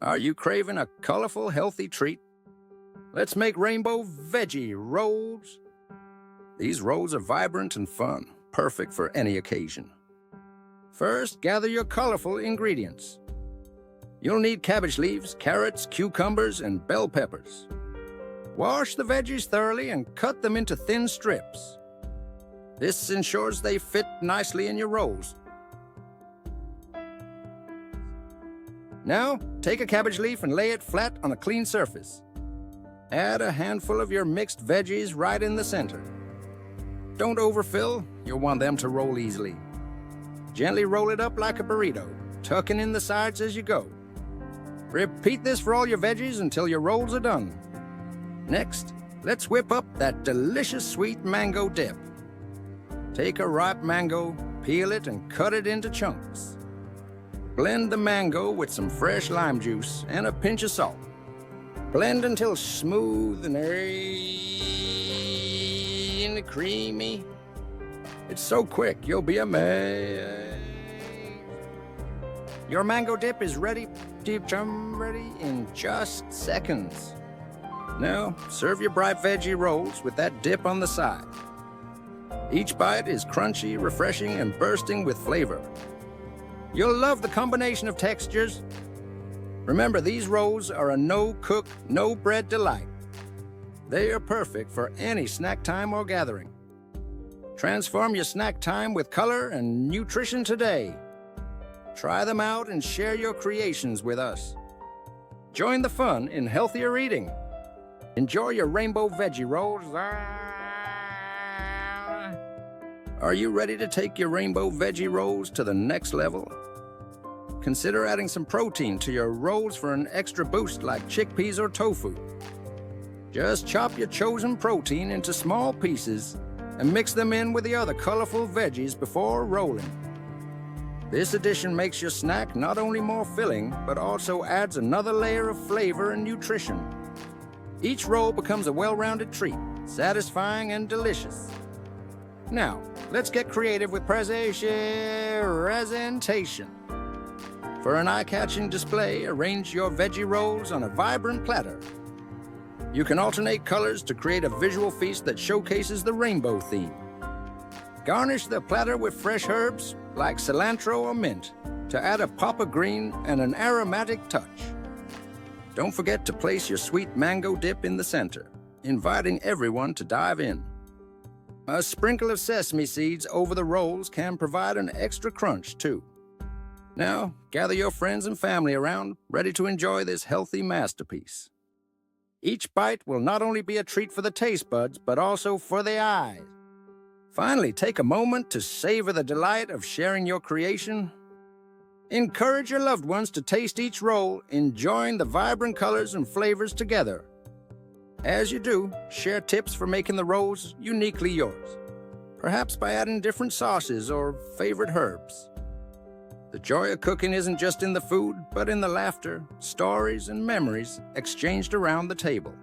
Are you craving a colorful, healthy treat? Let's make Rainbow Veggie Rolls. These rolls are vibrant and fun, perfect for any occasion. First, gather your colorful ingredients. You'll need cabbage leaves, carrots, cucumbers, and bell peppers. Wash the veggies thoroughly and cut them into thin strips. This ensures they fit nicely in your rolls. Now, take a cabbage leaf and lay it flat on a clean surface. Add a handful of your mixed veggies right in the center. Don't overfill, you'll want them to roll easily. Gently roll it up like a burrito, tucking in the sides as you go. Repeat this for all your veggies until your rolls are done. Next, let's whip up that delicious sweet mango dip. Take a ripe mango, peel it, and cut it into chunks. Blend the mango with some fresh lime juice and a pinch of salt. Blend until smooth and creamy. It's so quick, you'll be amazed. Your mango dip is ready in just seconds. Now, serve your bright veggie rolls with that dip on the side. Each bite is crunchy, refreshing, and bursting with flavor. You'll love the combination of textures. Remember, these rolls are a no-cook, no-bread delight. They are perfect for any snack time or gathering. Transform your snack time with color and nutrition today. Try them out and share your creations with us. Join the fun in healthier eating. Enjoy your Rainbow Veggie Rolls. Are you ready to take your Rainbow Veggie Rolls to the next level? Consider adding some protein to your rolls for an extra boost like chickpeas or tofu. Just chop your chosen protein into small pieces and mix them in with the other colorful veggies before rolling. This addition makes your snack not only more filling, but also adds another layer of flavor and nutrition. Each roll becomes a well-rounded treat, satisfying and delicious. Now, let's get creative with presentation. For an eye-catching display, arrange your veggie rolls on a vibrant platter. You can alternate colors to create a visual feast that showcases the rainbow theme. Garnish the platter with fresh herbs like cilantro or mint to add a pop of green and an aromatic touch. Don't forget to place your sweet mango dip in the center, inviting everyone to dive in. A sprinkle of sesame seeds over the rolls can provide an extra crunch, too. Now, gather your friends and family around, ready to enjoy this healthy masterpiece. Each bite will not only be a treat for the taste buds, but also for the eyes. Finally, take a moment to savor the delight of sharing your creation. Encourage your loved ones to taste each roll, enjoying the vibrant colors and flavors together. As you do, share tips for making the rolls uniquely yours, perhaps by adding different sauces or favorite herbs. The joy of cooking isn't just in the food, but in the laughter, stories, and memories exchanged around the table.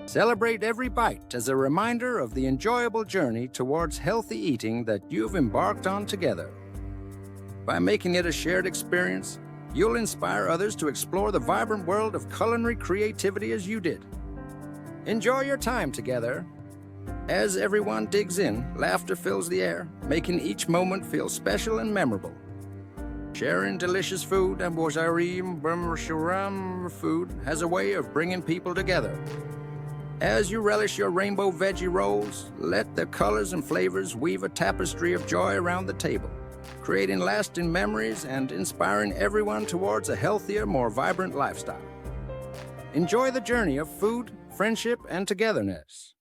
Celebrate every bite as a reminder of the enjoyable journey towards healthy eating that you've embarked on together. By making it a shared experience, you'll inspire others to explore the vibrant world of culinary creativity as you did. Enjoy your time together. As everyone digs in, laughter fills the air, making each moment feel special and memorable. Sharing delicious food and food has a way of bringing people together. As you relish your Rainbow Veggie Rolls, let the colors and flavors weave a tapestry of joy around the table, creating lasting memories and inspiring everyone towards a healthier, more vibrant lifestyle. Enjoy the journey of food, friendship, and togetherness.